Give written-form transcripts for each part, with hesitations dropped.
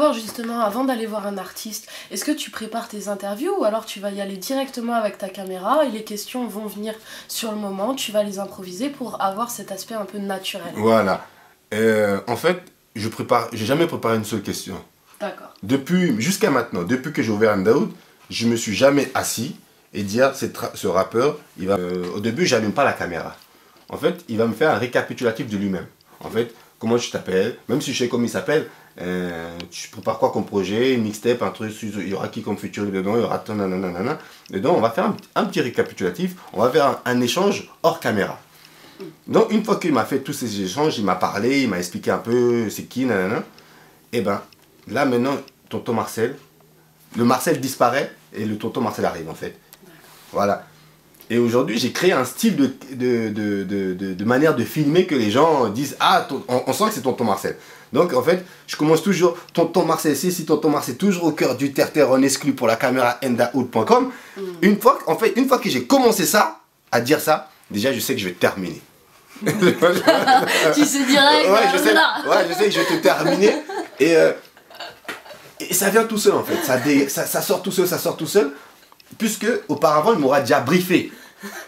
savoir justement, avant d'aller voir un artiste, est-ce que tu prépares tes interviews ou alors tu vas y aller directement avec ta caméra et les questions vont venir sur le moment, tu vas les improviser pour avoir cet aspect un peu naturel? Voilà. En fait, j'ai jamais préparé une seule question. D'accord. Jusqu'à maintenant, depuis que j'ai ouvert Handout, je me suis jamais assis et dire ce rappeur, au début, j'allume pas la caméra. En fait, il va me faire un récapitulatif de lui-même. En fait, comment tu t'appelles, même si je sais comment il s'appelle, tu prépares quoi comme projet, une mixtape, un truc, il y aura qui comme featuring dedans, il y aura ton nanana. Dedans, on va faire un petit récapitulatif, on va faire un échange hors caméra. Donc, une fois qu'il m'a fait tous ces échanges, il m'a parlé, il m'a expliqué un peu c'est qui, nanana. Et ben, là maintenant, tonton Marcel, le Marcel disparaît et le tonton Marcel arrive en fait. Voilà. Et aujourd'hui, j'ai créé un style de manière de filmer que les gens disent ah, on sent que c'est tonton Marcel. Donc en fait, je commence toujours tonton Marcel, si tonton Marcel, toujours au cœur du terre-terre en exclu pour la caméra handout.com. Une fois que j'ai commencé ça, à dire ça, déjà je sais que je vais terminer. Tu sais direct. Ouais, je sais que je vais te terminer. Et ça vient tout seul en fait. Ça sort tout seul. Puisque auparavant il m'aura déjà briefé,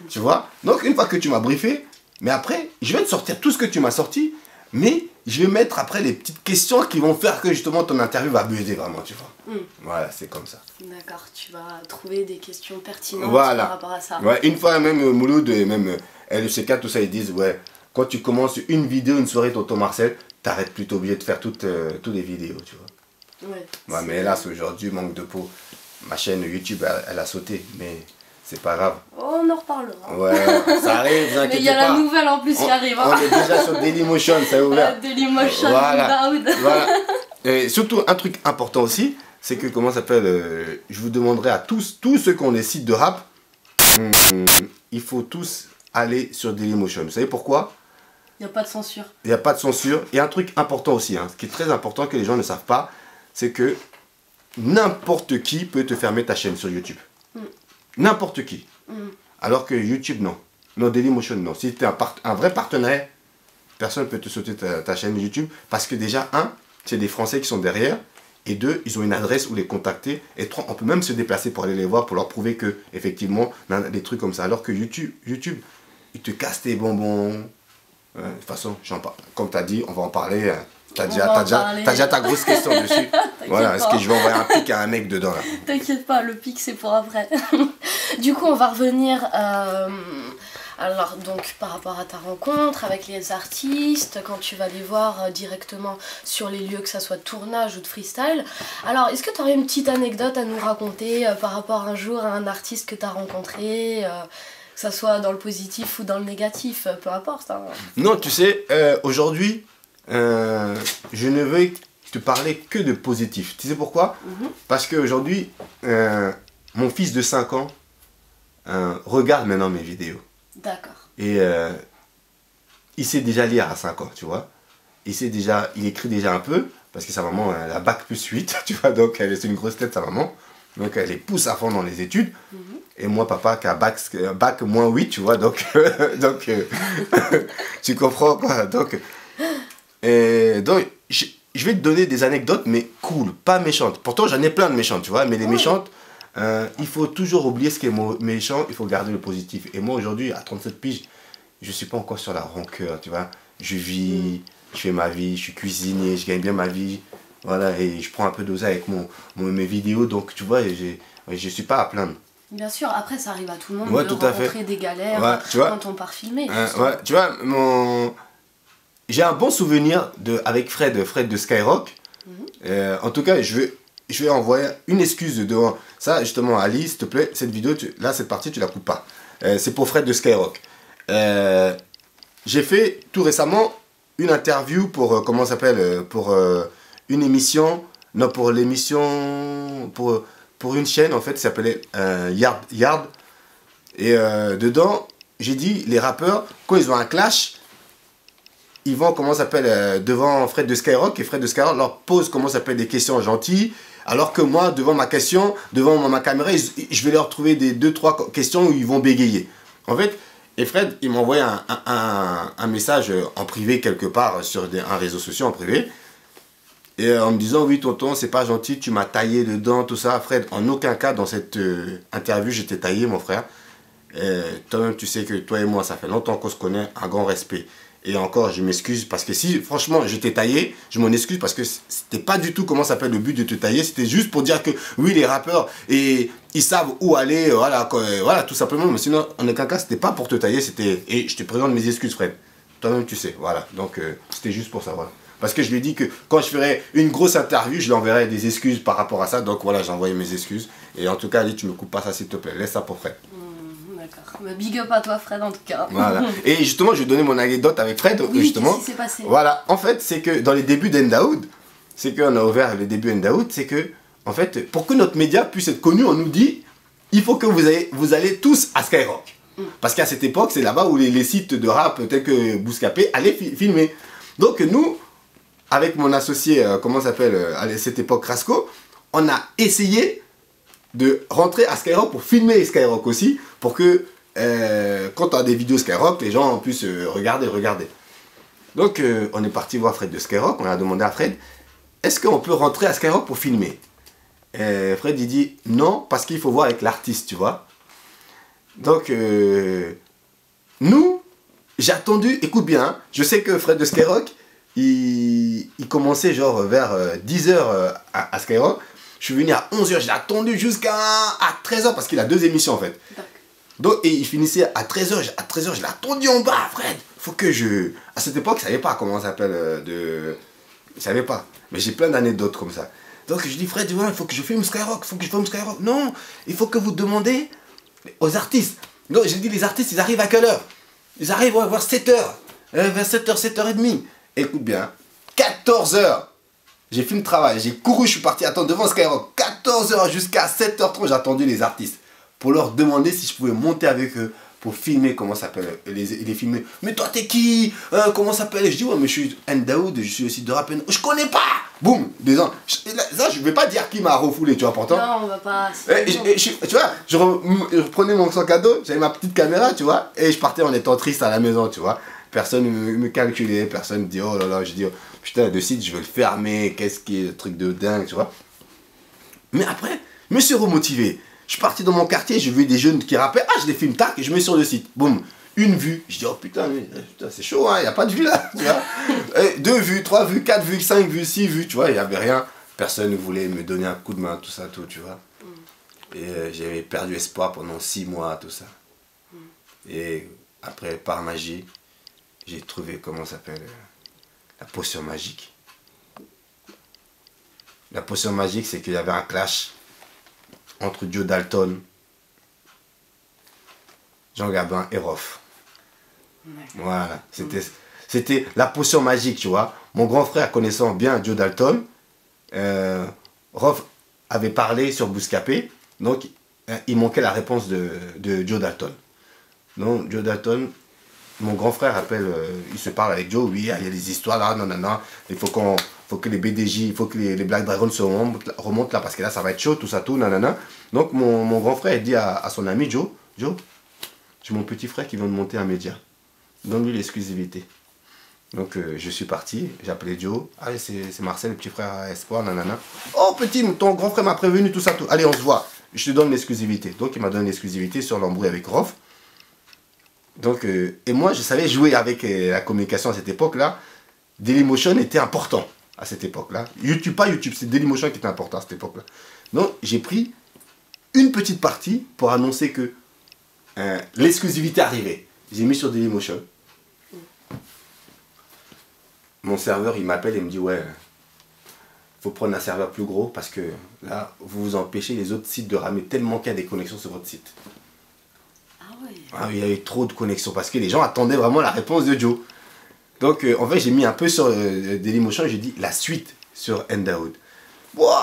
tu vois. Donc une fois que tu m'as briefé, mais après je vais te sortir tout ce que tu m'as sorti, mais je vais mettre après les petites questions qui vont faire que justement ton interview va buzzer vraiment, tu vois. Voilà, c'est comme ça. D'accord, tu vas trouver des questions pertinentes par rapport à ça. Ouais, une fois même Mouloud et même LEC4, tout ça, ils disent ouais, quand tu commences une vidéo, une soirée tonton Marcel, t'arrêtes plutôt obligé de faire toutes les vidéos, tu vois. Ouais, mais hélas aujourd'hui, manque de peau. Ma chaîne YouTube, elle a sauté, mais c'est pas grave. Oh, on en reparlera. Ouais, ça arrive, vous inquiétez pas. Mais il y a la nouvelle en plus qui arrive. On est déjà sur Dailymotion, ça est ouvert. Dailymotion, voilà. Et surtout, un truc important aussi, c'est que, comment ça s'appelle, je vous demanderai à tous ceux qui ont des sites de rap, il faut tous aller sur Dailymotion. Vous savez pourquoi? Il n'y a pas de censure. Il n'y a pas de censure. Et un truc important aussi, ce qui est très important que les gens ne savent pas, c'est que n'importe qui peut te fermer ta chaîne sur YouTube. N'importe qui. Alors que YouTube, non. Non, Dailymotion, non. Si tu es un vrai partenaire, personne ne peut te sauter ta chaîne YouTube. Parce que déjà, c'est des Français qui sont derrière. Et deux, ils ont une adresse où les contacter. Et trois, on peut même se déplacer pour aller les voir, pour leur prouver que, effectivement, des trucs comme ça. Alors que YouTube, ils te cassent tes bonbons. De toute façon, comme tu as dit, on va en parler. T'as déjà ta grosse question dessus. Voilà, est-ce que je vais envoyer un pic à un mec dedans là? T'inquiète pas, le pic c'est pour après. Du coup, on va revenir alors donc par rapport à ta rencontre avec les artistes, quand tu vas les voir directement sur les lieux, que ça soit de tournage ou de freestyle. Alors, est-ce que tu aurais une petite anecdote à nous raconter par rapport un jour à un artiste que tu as rencontré, que ça soit dans le positif ou dans le négatif, peu importe. Hein. Non, tu sais, aujourd'hui, je ne veux te parler que de positif. Tu sais pourquoi? Parce qu'aujourd'hui, mon fils de 5 ans regarde maintenant mes vidéos. D'accord. Et il sait déjà lire à 5 ans, tu vois. Il écrit déjà un peu, parce que sa maman elle a bac plus 8, tu vois, donc c'est une grosse tête sa maman. Donc elle les pousse à fond dans les études. Et moi, papa, qui a bac moins 8, tu vois, donc tu comprends quoi. Donc je vais te donner des anecdotes, mais cool, pas méchantes. Pourtant, j'en ai plein de méchantes, tu vois, mais les méchantes, il faut toujours oublier ce qui est méchant, il faut garder le positif. Et moi, aujourd'hui, à 37 piges, je ne suis pas encore sur la rancœur, tu vois. Je vis, je fais ma vie, je suis cuisinier, je gagne bien ma vie, voilà, et je prends un peu d'oseille avec mes vidéos, donc tu vois, je ne suis pas à plaindre. Bien sûr, après, ça arrive à tout le monde de tout à rencontrer fait. des galères quand on part filmer. Tu vois, j'ai un bon souvenir avec Fred de Skyrock. En tout cas, je vais envoyer une excuse devant ça, justement, Ali, s'il te plaît, cette vidéo, là, cette partie, tu la coupes pas. C'est pour Fred de Skyrock. J'ai fait tout récemment une interview pour, comment ça s'appelle, pour une émission, non, pour l'émission, pour une chaîne, en fait, qui s'appelait Yard. Et dedans, j'ai dit, les rappeurs, quand ils ont un clash, ils vont, comment ça s'appelle, devant Fred de Skyrock, et Fred de Skyrock leur pose, comment ça s'appelle, des questions gentilles, alors que moi, devant ma caméra, je vais leur trouver des 2-3 questions où ils vont bégayer. En fait, et Fred, il m'a envoyé un message en privé quelque part sur un réseau social en privé. Et en me disant, oui, tonton, c'est pas gentil, tu m'as taillé dedans, tout ça. Fred, en aucun cas, dans cette interview, je t'ai taillé, mon frère. Toi-même, tu sais que toi et moi, ça fait longtemps qu'on se connaît, un grand respect. Et encore, je m'excuse parce que si, franchement, je t'ai taillé, je m'en excuse parce que c'était pas du tout comment s'appelle le but de te tailler. C'était juste pour dire que, oui, les rappeurs, et ils savent où aller, voilà, voilà, tout simplement. Mais sinon, en aucun cas, c'était pas pour te tailler, c'était... Et je te présente mes excuses, Fred. Toi-même, tu sais, voilà. Donc, c'était juste pour ça, voilà. Parce que je lui ai dit que quand je ferais une grosse interview, je lui enverrais des excuses par rapport à ça. Donc voilà, j'ai envoyé mes excuses. Et en tout cas, Ali, tu me coupes pas ça, s'il te plaît. Laisse ça pour Fred. D'accord. Mais big up à toi, Fred, en tout cas. Voilà. Et justement, je vais donner mon anecdote avec Fred. Oui, justement. qu'est-ce qui s'est passé? Voilà. En fait, c'est que dans les débuts d'Ndaoud, c'est qu'on a ouvert les débuts d'Ndaoud, c'est que, en fait, pour que notre média puisse être connu, on nous dit, il faut que vous allez tous à Skyrock. Parce qu'à cette époque, c'est là-bas où les sites de rap, tels que Bouscapé, allaient filmer. Donc nous, avec mon associé, comment ça s'appelle, à cette époque, Rasco, on a essayé de rentrer à Skyrock pour filmer Skyrock aussi, pour que quand on a des vidéos Skyrock, les gens puissent regarder. Donc on est parti voir Fred de Skyrock, on a demandé à Fred, est-ce qu'on peut rentrer à Skyrock pour filmer? Fred il dit non, parce qu'il faut voir avec l'artiste, tu vois. Donc nous, j'ai attendu, écoute bien, hein, je sais que Fred de Skyrock, il commençait genre vers 10 h à Skyrock. Je suis venu à 11 h, j'ai attendu jusqu'à 13 h parce qu'il a 2 émissions en fait. Donc, et il finissait à 13 h. À 13 h, je l'ai attendu en bas, Fred. Faut que je... À cette époque, je savais pas comment ça s'appelle Je savais pas. Mais j'ai plein d'anecdotes comme ça. Donc je dis, Fred, il faut que je filme Skyrock. Non, il faut que vous demandez aux artistes. Donc j'ai dit, les artistes, ils arrivent à quelle heure? Ils arrivent vers 7 h. Vers 7 h, 7 h30. Écoute bien, 14 h. J'ai fait le travail, j'ai couru, je suis parti attendre devant Skyrock. 14 h jusqu'à 7 h 30, j'ai attendu les artistes. Pour leur demander si je pouvais monter avec eux pour filmer, comment ça s'appelle, les filmer. Mais toi t'es qui? Comment ça s'appelle? Je dis ouais mais je suis Ndaoud, je suis aussi de rap. Je connais pas. Boum, des gens. Ça je vais pas dire qui m'a refoulé, tu vois pourtant. Non on va pas. Tu vois, je prenais mon sac à dos, j'avais ma petite caméra, tu vois, et je partais en étant triste à la maison, tu vois. Personne ne me calculait, personne ne dit oh là là, je dis oh, putain le site je vais le fermer, qu'est-ce qui est le truc de dingue, tu vois. Mais après, je me suis remotivé. Je suis parti dans mon quartier, j'ai vu des jeunes qui rappaient, ah je les filme, tac, et je mets sur le site. Boum, une vue. Je dis oh putain, c'est chaud, hein, il n'y a pas de vue là, tu vois. 2 vues, 3 vues, 4 vues, 5 vues, 6 vues, tu vois, il n'y avait rien. Personne ne voulait me donner un coup de main, tout ça, tout, tu vois. Et j'avais perdu espoir pendant 6 mois, tout ça. Et après, par magie, j'ai trouvé, comment ça s'appelle, la potion magique. La potion magique, c'est qu'il y avait un clash entre Joe Dalton, Jean Gabin et Rof. Voilà, c'était la potion magique, tu vois. Mon grand frère connaissant bien Joe Dalton, Rof avait parlé sur Bouscapé, donc il manquait la réponse de Joe Dalton. Donc Joe Dalton, mon grand frère appelle, il se parle avec Joe, oui, il y a des histoires là, non, il faut que les BDJ, il faut que les Black Dragons se remontent là, parce que là ça va être chaud, tout ça, tout, nanana. Donc mon grand frère dit à son ami Joe, j'ai mon petit frère qui vient de monter un média, donne-lui l'exclusivité. Donc je suis parti, j'ai appelé Joe, allez c'est Marcel, le petit frère Espoir, nanana. Oh petit, ton grand frère m'a prévenu, tout ça, tout, allez on se voit, je te donne l'exclusivité. Donc il m'a donné l'exclusivité sur l'embrouille avec Rof. Donc, et moi, je savais jouer avec la communication à cette époque-là. Dailymotion était important à cette époque-là. YouTube, pas YouTube, c'est Dailymotion qui était important à cette époque-là. Donc, j'ai pris une petite partie pour annoncer que l'exclusivité arrivait. J'ai mis sur Dailymotion. Mon serveur, il m'appelle et me dit, ouais, faut prendre un serveur plus gros parce que là, vous vous empêchez les autres sites de ramer tellement qu'il y a des connexions sur votre site. Ah, il y avait trop de connexions parce que les gens attendaient vraiment la réponse de Joe. Donc en fait j'ai mis un peu sur Dailymotion et j'ai dit la suite sur Ndaoud.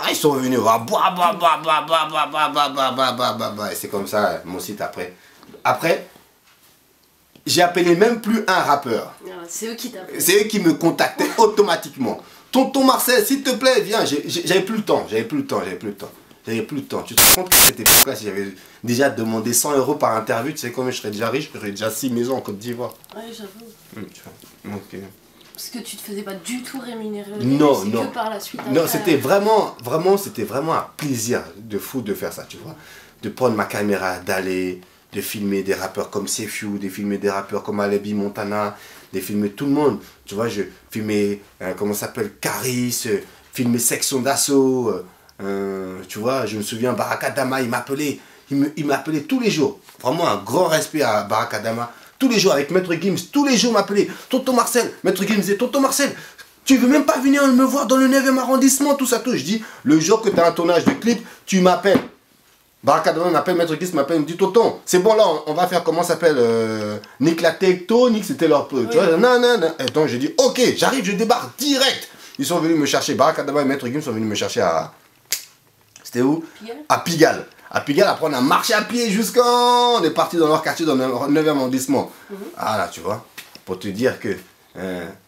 Ils sont venus voir. Et c'est comme ça mon site après. Après, j'ai appelé même plus un rappeur. C'est eux qui t'appellent. C'est eux qui me contactaient automatiquement. Tonton Marcel, s'il te plaît, viens. J'avais plus le temps. Tu te rends compte qu'à cette époque-là, si j'avais déjà demandé 100 € par interview, tu sais combien je serais déjà riche, j'aurais déjà 6 maisons en Côte d'Ivoire. Ouais, j'avoue. Donc, Parce que tu te faisais pas du tout rémunérer au Non, début, non. c'est que par la suite. Non, après. c'était vraiment un plaisir de fou de faire ça, tu vois. De prendre ma caméra, d'aller, de filmer des rappeurs comme Sefiu, de filmer des rappeurs comme Alebi Montana, de filmer tout le monde. Tu vois, je filmais, comment ça s'appelle, Caris, filmer Section d'Assaut. Tu vois, je me souviens, Barakadama, il m'appelait tous les jours. Vraiment un grand respect à Barakadama. Tous les jours avec Maître Gims, tous les jours m'appelait Tonton Marcel. Maître Gims disait Tonton Marcel, tu veux même pas venir me voir dans le 9e arrondissement, tout ça, tout. Je dis, le jour que tu as un tournage de clip, tu m'appelles. Barakadama m'appelle, Maître Gims m'appelle, il me dit Tonton, c'est bon là, on va faire comment ça s'appelle Nick la Tecto, Nick c'était leur peu. Oui. Tu vois, non. Et donc j'ai dit, ok, j'arrive, je débarque direct. Ils sont venus me chercher, Barakadama et Maître Gims sont venus me chercher à. C'était où? Pigalle. À Pigalle. À Pigalle, après on a marché à pied jusqu'en... On est parti dans leur quartier, dans le 9e arrondissement. Ah là, tu vois, pour te dire que,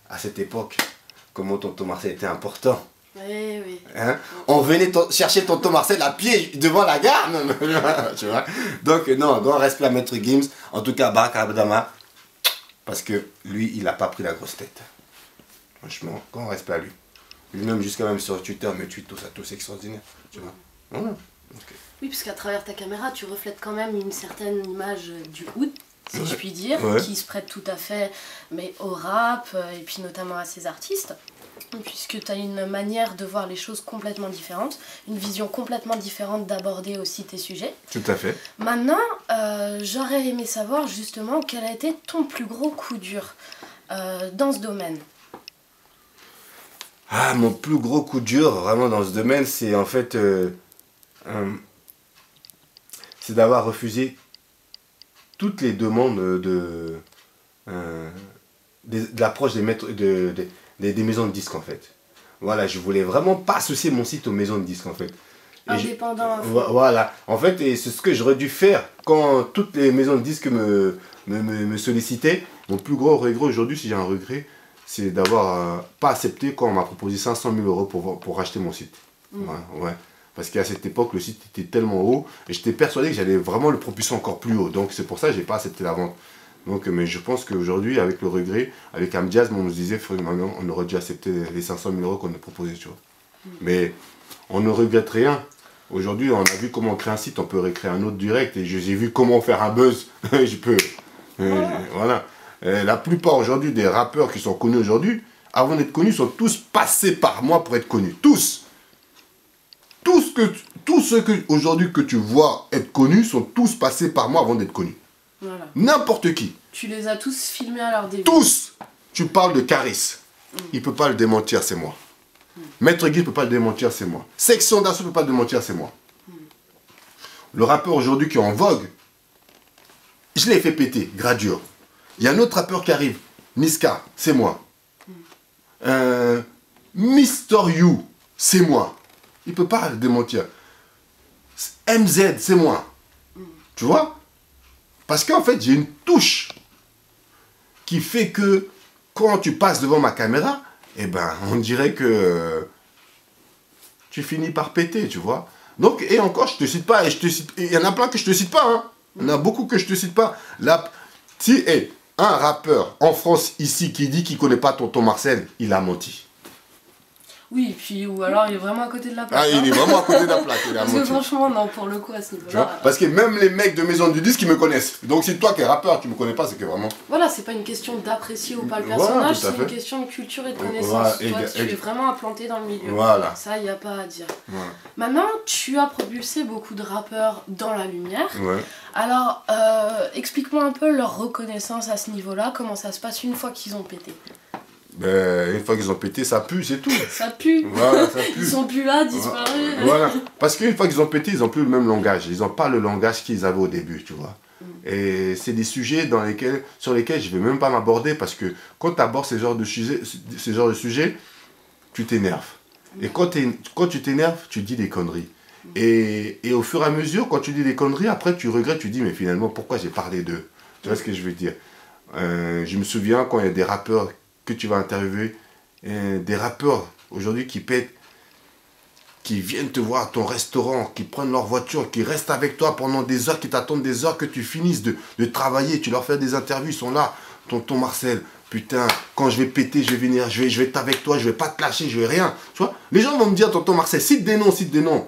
à cette époque, comment Tonton Marcel était important. Oui, oui. Hein? On venait chercher Tonton Marcel à pied devant la gare, même. Tu vois. Donc, non, grand respect à Maître Gims. En tout cas, Barakadama, parce que lui, il n'a pas pris la grosse tête. Franchement, grand respect à lui. Lui-même, jusqu'à même sur Twitter, me tweet tout ça, tout c'est extraordinaire. Tu vois. Voilà. Okay. Oui, parce qu'à travers ta caméra, tu reflètes quand même une certaine image du hood, si je puis dire, qui se prête tout à fait mais au rap, et puis notamment à ces artistes, puisque tu as une manière de voir les choses complètement différente, une vision complètement différente d'aborder aussi tes sujets. Tout à fait. Maintenant, j'aurais aimé savoir justement quel a été ton plus gros coup dur dans ce domaine. Ah, mon plus gros coup dur, vraiment, dans ce domaine, c'est en fait... c'est d'avoir refusé toutes les demandes de l'approche des maisons de disques, en fait. Voilà, je voulais vraiment pas associer mon site aux maisons de disques, en fait. Indépendant. Voilà, en fait, et c'est ce que j'aurais dû faire quand toutes les maisons de disques me sollicitaient. Mon plus gros regret aujourd'hui, si j'ai un regret, c'est d'avoir pas accepté quand on m'a proposé 500 000 € pour racheter mon site. Ouais. Parce qu'à cette époque, le site était tellement haut et j'étais persuadé que j'allais vraiment le propulser encore plus haut. Donc c'est pour ça que je n'ai pas accepté la vente. Donc, mais je pense qu'aujourd'hui, avec le regret, avec Amdiaz, on nous disait on aurait dû accepter les 500 000 € qu'on nous proposait. Tu vois. Mais on ne regrette rien. Aujourd'hui, on a vu comment créer un site, on peut recréer un autre direct. Et j'ai vu comment faire un buzz. Je peux. Voilà. La plupart aujourd'hui des rappeurs qui sont connus aujourd'hui, avant d'être connus, sont tous passés par moi pour être connus. Tous. Tous ceux que aujourd'hui que tu vois être connus sont tous passés par moi avant d'être connus. Voilà. N'importe qui. Tu les as tous filmés à leur début. Tous. Tu parles de Caris. Il ne peut pas le démentir, c'est moi. Maître Guy ne peut pas le démentir, c'est moi. Section d'Assaut ne peut pas le démentir, c'est moi. Le rappeur aujourd'hui qui est en vogue, je l'ai fait péter, Gradure. Il y a un autre rappeur qui arrive, Niska, c'est moi. Mr. You, c'est moi. Il ne peut pas le démentir. MZ, c'est moi. Tu vois? Parce qu'en fait, j'ai une touche qui fait que quand tu passes devant ma caméra, eh ben, on dirait que tu finis par péter, tu vois. Donc, et encore, je te cite pas, et il y en a plein que je te cite pas, hein. Il y en a beaucoup que je te cite pas. Là, si, un rappeur en France ici qui dit qu'il connaît pas Tonton Marcel, il a menti. Oui, puis ou alors il est vraiment à côté de la plaque. Ah, il est vraiment à côté de la plaque, il a Parce menti. que franchement, non, pour le coup, à ce niveau-là. Parce que même les mecs de maison du disque, ils me connaissent. Donc si toi qui es rappeur, tu me connais pas, c'est que vraiment... Voilà, c'est pas une question d'apprécier ou pas le Voilà, personnage, tout à c'est fait. une question de culture et de connaissance. Voilà, Toi, tu es vraiment implanté dans le milieu. Voilà. Ça, il n'y a pas à dire. Voilà. Maintenant, tu as propulsé beaucoup de rappeurs dans la lumière. Ouais. Alors, explique-moi un peu leur reconnaissance à ce niveau-là, comment ça se passe une fois qu'ils ont pété. Ben, une fois qu'ils ont pété, ça pue, c'est tout. Ça pue. Voilà, ça pue. Ils sont plus là, disparus. Voilà. Parce qu'une fois qu'ils ont pété, ils n'ont plus le même langage. Ils n'ont pas le langage qu'ils avaient au début, tu vois. Et c'est des sujets sur lesquels je ne vais même pas m'aborder parce que quand tu abordes ce genre de sujet, tu t'énerves. Et quand tu t'énerves, tu dis des conneries. Et au fur et à mesure, quand tu dis des conneries, après tu regrettes, tu dis mais finalement pourquoi j'ai parlé d'eux. Tu vois ce que je veux dire. Je me souviens quand il y a des rappeurs que tu vas interviewer, des rappeurs aujourd'hui qui pètent, qui viennent te voir à ton restaurant, qui prennent leur voiture, qui restent avec toi pendant des heures, qui t'attendent des heures que tu finisses de travailler, tu leur fais des interviews, ils sont là, tonton Marcel, putain, quand je vais péter, je vais venir, je vais être avec toi, je vais pas te lâcher, je vais rien. Tu vois, les gens vont me dire, tonton Marcel, cite des noms, cite des noms.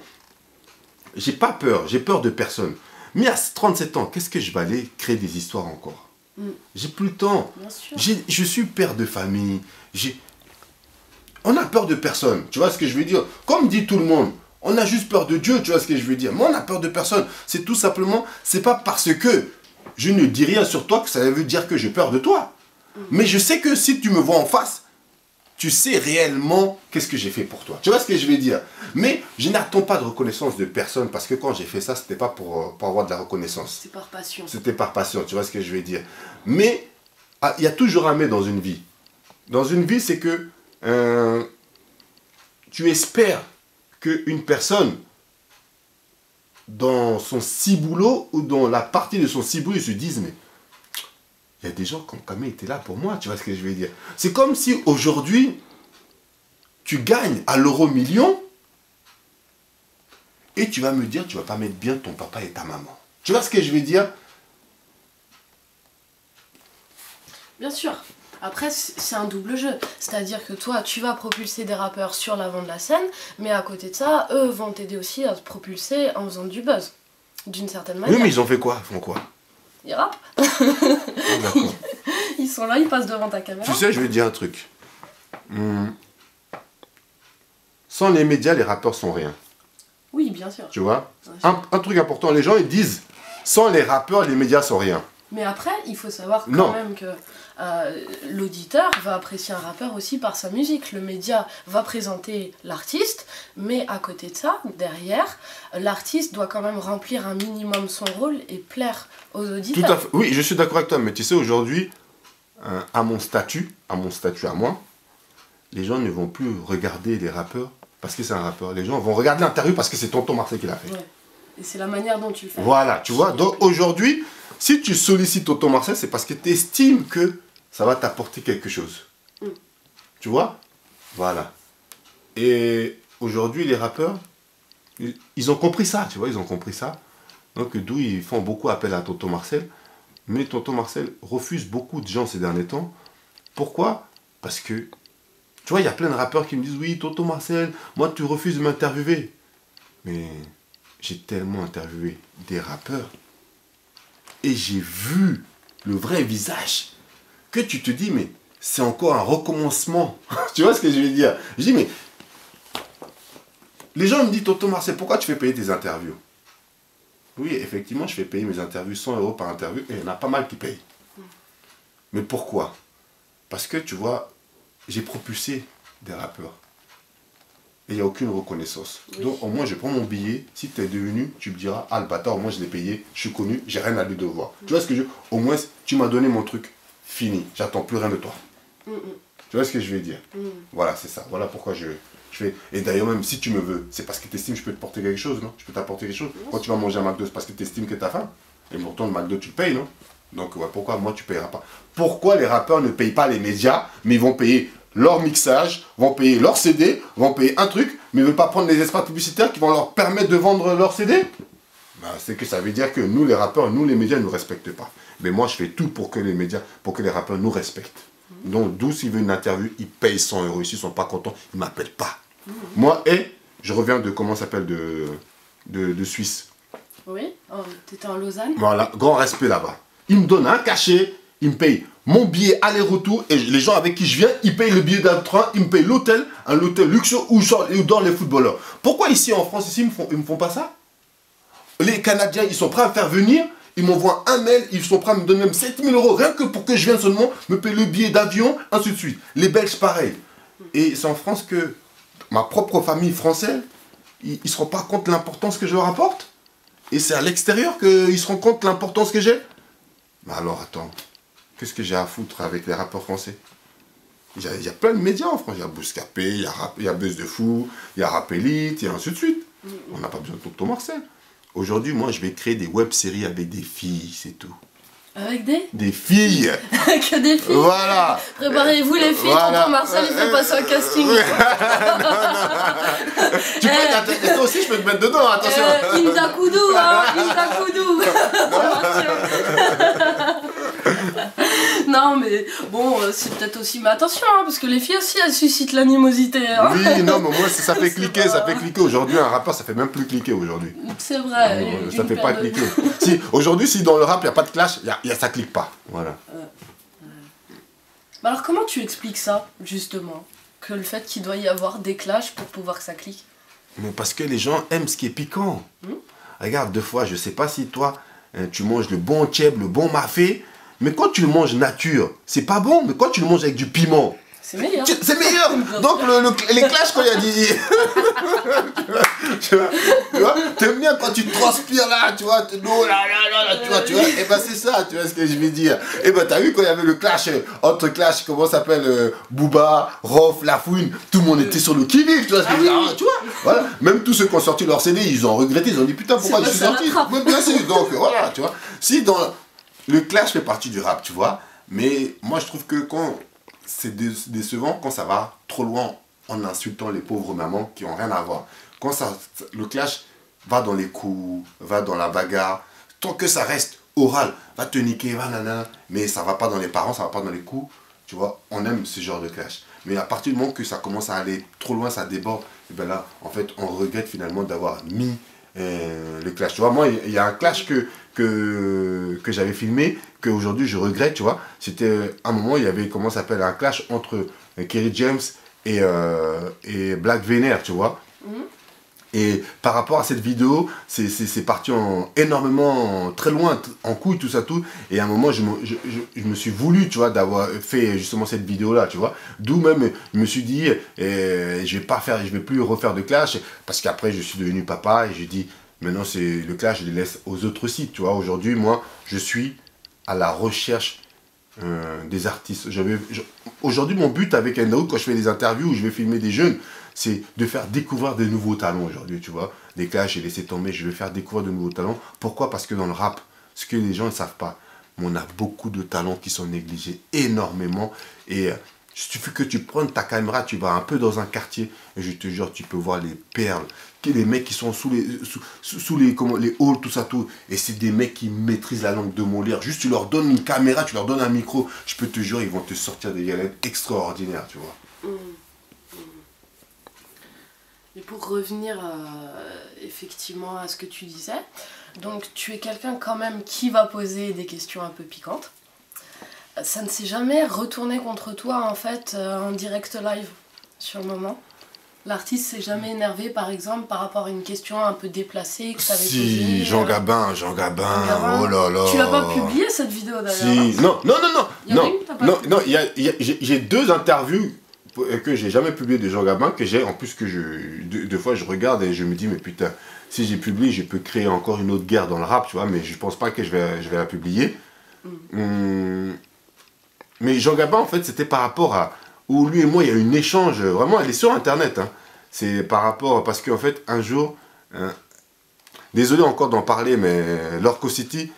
J'ai pas peur, j'ai peur de personne. Mais à 37 ans, qu'est-ce que je vais aller créer des histoires encore? J'ai plus le temps. Je suis père de famille. On a peur de personne. Tu vois ce que je veux dire? Comme dit tout le monde, on a juste peur de Dieu. Tu vois ce que je veux dire? Mais on a peur de personne. C'est tout simplement, c'est pas parce que je ne dis rien sur toi que ça veut dire que j'ai peur de toi. Mais je sais que si tu me vois en face, tu sais réellement qu'est-ce que j'ai fait pour toi. Tu vois ce que je veux dire? Mais je n'attends pas de reconnaissance de personne parce que quand j'ai fait ça, c'était pas pour avoir de la reconnaissance. C'est par passion. C'était par passion, tu vois ce que je veux dire? Mais il y a toujours un mais dans une vie. Dans une vie, c'est que tu espères qu'une personne, dans son ciboulot ou dans la partie de son ciboulot, se dise mais il y a des gens qui ont quand même été là pour moi, tu vois ce que je veux dire? C'est comme si aujourd'hui, tu gagnes à l'euro million et tu vas me dire, tu vas pas mettre bien ton papa et ta maman. Tu vois ce que je veux dire? Bien sûr. Après, c'est un double jeu. C'est-à-dire que toi, tu vas propulser des rappeurs sur l'avant de la scène, mais à côté de ça, eux vont t'aider aussi à te propulser en faisant du buzz. D'une certaine manière. Oui, mais ils ont fait quoi? Ils font quoi? Ils rappent. Ils sont là, ils passent devant ta caméra. Tu sais, je vais te dire un truc. Sans les médias, les rappeurs sont rien. Oui, bien sûr. Tu vois? Un truc important, les gens ils disent, sans les rappeurs, les médias sont rien. Mais après, il faut savoir quand même que l'auditeur va apprécier un rappeur aussi par sa musique. Le média va présenter l'artiste, mais à côté de ça, derrière, l'artiste doit quand même remplir un minimum son rôle et plaire aux auditeurs. Tout à fait. Oui, je suis d'accord avec toi, mais tu sais, aujourd'hui, à mon statut à moi, les gens ne vont plus regarder les rappeurs parce que c'est un rappeur. Les gens vont regarder l'interview parce que c'est tonton Marcel qui l'a fait. Ouais. Et c'est la manière dont tu le fais. Voilà, tu vois. Donc aujourd'hui, si tu sollicites tonton Marcel, c'est parce que tu estimes que ça va t'apporter quelque chose. Tu vois? Voilà. Et aujourd'hui, les rappeurs, ils ont compris ça, tu vois, ils ont compris ça. Donc d'où ils font beaucoup appel à tonton Marcel. Mais tonton Marcel refuse beaucoup de gens ces derniers temps. Pourquoi? Parce que, tu vois, il y a plein de rappeurs qui me disent, oui, tonton Marcel, moi tu refuses de m'interviewer. Mais j'ai tellement interviewé des rappeurs et j'ai vu le vrai visage que tu te dis, mais c'est encore un recommencement. Tu vois ce que je veux dire? Je dis, mais les gens me disent, tonton Marcel, pourquoi tu fais payer tes interviews? Oui, effectivement, je fais payer mes interviews 100 € par interview et il y en a pas mal qui payent. Mais pourquoi? Parce que, tu vois, j'ai propulsé des rappeurs. Et il n'y a aucune reconnaissance. Oui. Donc, au moins, je prends mon billet. Si tu es devenu, tu me diras, ah, le bâtard, au moins, je l'ai payé. Je suis connu, j'ai rien à lui devoir. Tu vois ce que je veux? Au moins, tu m'as donné mon truc. Fini. J'attends plus rien de toi. Tu vois ce que je veux dire? Voilà, c'est ça. Voilà pourquoi je fais. Et d'ailleurs, même si tu me veux, c'est parce que tu estimes que je peux te porter quelque chose, non? Je peux t'apporter quelque chose. Quand tu vas manger un McDo, c'est parce que tu estimes que tu as faim. Et pourtant, le McDo, tu le payes, non? Donc, ouais, pourquoi moi, tu ne payeras pas? Pourquoi les rappeurs ne payent pas les médias, mais ils vont payer leur mixage, vont payer leur CD, vont payer un truc, mais ils ne veulent pas prendre les espaces publicitaires qui vont leur permettre de vendre leur CD? Ben, c'est que ça veut dire que nous, les rappeurs, nous, les médias, ne nous respectent pas. Mais moi, je fais tout pour que les médias, pour que les rappeurs nous respectent. Donc, d'où s'ils veulent une interview, ils payent 100 €. S'ils ne sont pas contents, ils ne m'appellent pas. Moi, je reviens de, comment ça s'appelle, de Suisse. Oui, tu étais en Lausanne. Voilà, grand respect là-bas. Ils me donnent un cachet, ils me payent mon billet aller-retour, et les gens avec qui je viens, ils payent le billet d'un train, ils me payent l'hôtel, un hôtel luxueux où dorment les footballeurs. Pourquoi ici en France, ici, ils me font pas ça? Les Canadiens, ils sont prêts à me faire venir, ils m'envoient un mail, ils sont prêts à me donner même 7 000 € rien que pour que je vienne seulement, me payer le billet d'avion, ainsi de suite. Les Belges, pareil. Et c'est en France que ma propre famille française, ils ne se rendent pas compte de l'importance que je leur apporte. Et c'est à l'extérieur qu'ils se rendent compte de l'importance que j'ai. Mais alors, attends, qu'est-ce que j'ai à foutre avec les rappeurs français? Il y a plein de médias en France. Il y a Bouscapé, il y a Buzz de Fou, il y a Rap Elite, et ainsi de suite. On n'a pas besoin de tonton Marcel. Aujourd'hui, moi, je vais créer des web-séries avec des filles, c'est tout. Avec des filles. Que des filles. Voilà. Préparez-vous les filles, voilà. Tonton Marcel, il fait passer un casting. Non. Tu peux, toi aussi, je peux te mettre dedans, attention. Inda Koudou, hein, Inda Koudou. Non, mais mais bon, c'est peut-être aussi... Mais attention, hein, parce que les filles aussi, elles suscitent l'animosité. Hein. Oui, non, mais moi, ça fait cliquer, ça fait cliquer. Aujourd'hui, un rappeur, ça fait même plus cliquer aujourd'hui. C'est vrai. Ça fait pas cliquer. Si, aujourd'hui, si dans le rap, il n'y a pas de clash, ça clique pas. Voilà. Bah alors, comment tu expliques ça, justement? Que le fait qu'il doit y avoir des clashs pour pouvoir que ça clique? Mais parce que les gens aiment ce qui est piquant. Regarde, deux fois, je sais pas si toi, tu manges le bon tchèb, le bon mafé, mais quand tu le manges nature, c'est pas bon, mais quand tu le manges avec du piment, c'est meilleur. C'est meilleur. Donc les clashs quand il y a dit... tu vois, t'aimes bien quand tu transpires là, tu vois, tu vois, et ben c'est ça, tu vois ce que je veux dire. Et ben t'as vu quand il y avait le clash, entre clash, comment ça s'appelle, Booba, Rof, Lafouine, tout le monde était sur le qui-vive, tu vois ce que je veux dire, tu vois. Voilà, même tous ceux qui ont sorti leur CD, ils ont regretté, ils ont dit putain pourquoi je suis sorti. Mais bien sûr, donc voilà, tu vois. Si dans le clash fait partie du rap, tu vois, mais moi je trouve que quand... c'est décevant quand ça va trop loin en insultant les pauvres mamans qui n'ont rien à voir. Quand le clash va dans les coups, va dans la bagarre, tant que ça reste oral, va te niquer, va nanana, mais ça va pas dans les parents, ça va pas dans les coups, tu vois, on aime ce genre de clash. Mais à partir du moment que ça commence à aller trop loin, ça déborde, et ben là, en fait, on regrette finalement d'avoir mis le clash. Tu vois, moi, il y a un clash que j'avais filmé, qu'aujourd'hui je regrette, tu vois. C'était un moment, il y avait, comment ça s'appelle, un clash entre Kerry James et Black Vener, tu vois. Et par rapport à cette vidéo, c'est parti énormément, très loin, en couille, tout ça, tout. Et à un moment, je me suis voulu, tu vois, d'avoir fait justement cette vidéo-là, tu vois. D'où même, je me suis dit, je vais plus refaire de clash, parce qu'après, je suis devenu papa, et j'ai dit, maintenant, c'est le clash, je les laisse aux autres sites, tu vois. Aujourd'hui, moi, je suis à la recherche des artistes. Aujourd'hui, mon but avec Ndaoud, quand je fais des interviews où je vais filmer des jeunes, c'est de faire découvrir de nouveaux talents aujourd'hui, tu vois. Des clashs, j'ai laissé tomber, je vais faire découvrir de nouveaux talents. Pourquoi? Parce que dans le rap, ce que les gens ne savent pas, on a beaucoup de talents qui sont négligés énormément. Et il suffit que tu prennes ta caméra, tu vas un peu dans un quartier, et je te jure, tu peux voir les perles. Les mecs qui sont sous les halls, tout ça, tout. Et c'est des mecs qui maîtrisent la langue de Molière. Juste, tu leur donnes une caméra, tu leur donnes un micro, je peux te jurer, ils vont te sortir des galettes extraordinaires, tu vois. Et pour revenir effectivement à ce que tu disais, donc tu es quelqu'un quand même qui va poser des questions un peu piquantes. Ça ne s'est jamais retourné contre toi en fait en direct live sur le moment? L'artiste s'est jamais énervé par exemple par rapport à une question un peu déplacée que tu avais posée? Si, Jean Gabin, oh là là. Tu l'as pas publié cette vidéo d'ailleurs? Si, non, j'ai deux interviews que j'ai jamais publié de Jean Gabin, que j'ai en plus que deux fois je regarde et je me dis mais putain, si j'ai publié je peux créer encore une autre guerre dans le rap, tu vois, mais je pense pas que je vais la publier. Mais Jean Gabin en fait c'était par rapport à où lui et moi il y a eu un échange, vraiment elle est sur internet, hein. C'est par rapport, parce qu'en fait un jour, désolé encore d'en parler, mais Lorco City,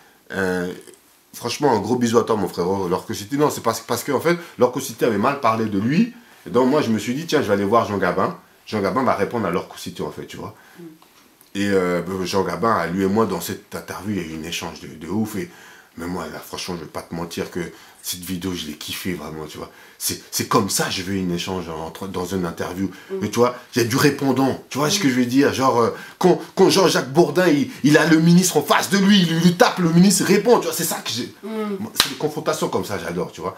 franchement un gros bisou à toi mon frérot, Lorco City, non c'est parce qu'en fait Lorco City avait mal parlé de lui. Et donc moi je me suis dit tiens je vais aller voir Jean Gabin. Jean Gabin va répondre à Lorco City en fait, tu vois. Et Jean Gabin, lui et moi dans cette interview il y a eu un échange de ouf. Mais moi là franchement je vais pas te mentir que cette vidéo je l'ai kiffé vraiment, tu vois. C'est comme ça je veux un échange dans une interview. Mais tu vois, il y a du répondant, tu vois ce que je veux dire. Genre quand Jean-Jacques Bourdin il a le ministre en face de lui, il lui tape, le ministre répond, tu vois, c'est ça que j'ai. C'est des confrontations comme ça, j'adore, tu vois.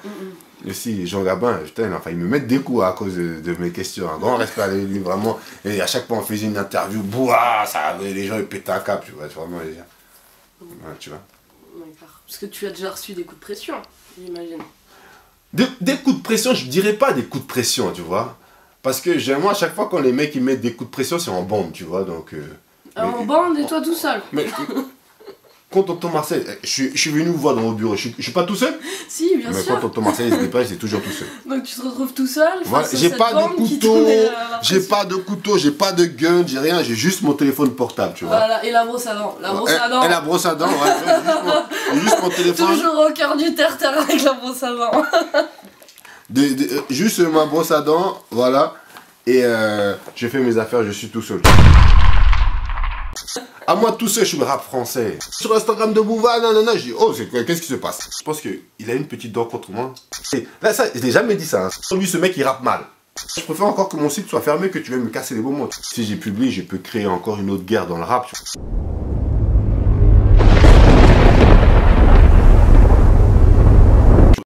Et aussi Jean Gabin, putain, enfin, il me met des coups à cause de mes questions. Un grand respect à lui, vraiment. Et à chaque fois on faisait une interview, bouah, ça, les gens ils pétaient un cap, tu vois, c'est vraiment les gens. Ouais, tu vois. D'accord. Parce que tu as déjà reçu des coups de pression, j'imagine. Des coups de pression, je dirais pas des coups de pression, tu vois. Parce que moi, à chaque fois quand les mecs ils mettent des coups de pression, c'est en bande, tu vois. Donc, en bande et toi tout seul. Mais quand tonton Marcel, je suis venu vous voir dans vos bureaux, je suis pas tout seul? Si, bien sûr. Mais quand tonton Marcel il se dépêche, c'est toujours tout seul. Donc tu te retrouves tout seul? Voilà, j'ai pas de couteau, j'ai pas de gun, j'ai rien, j'ai juste mon téléphone portable, tu vois. Voilà, et la brosse à dents. La brosse à dents. Et la brosse à dents, ouais, juste mon téléphone. Toujours au cœur du terre-terre avec la brosse à dents. Juste ma brosse à dents, voilà. Et je fais mes affaires, je suis tout seul. À moi tout seul, je suis le rap français. Sur Instagram de Booba, nanana, je dis, oh, qu'est-ce qui se passe? Je pense qu'il a une petite dent contre moi. Et là, ça, je l'ai jamais dit ça. Hein. Lui, ce mec, il rappe mal. Je préfère encore que mon site soit fermé que tu viennes me casser les beaux mots. Si j'ai publié, je peux créer encore une autre guerre dans le rap.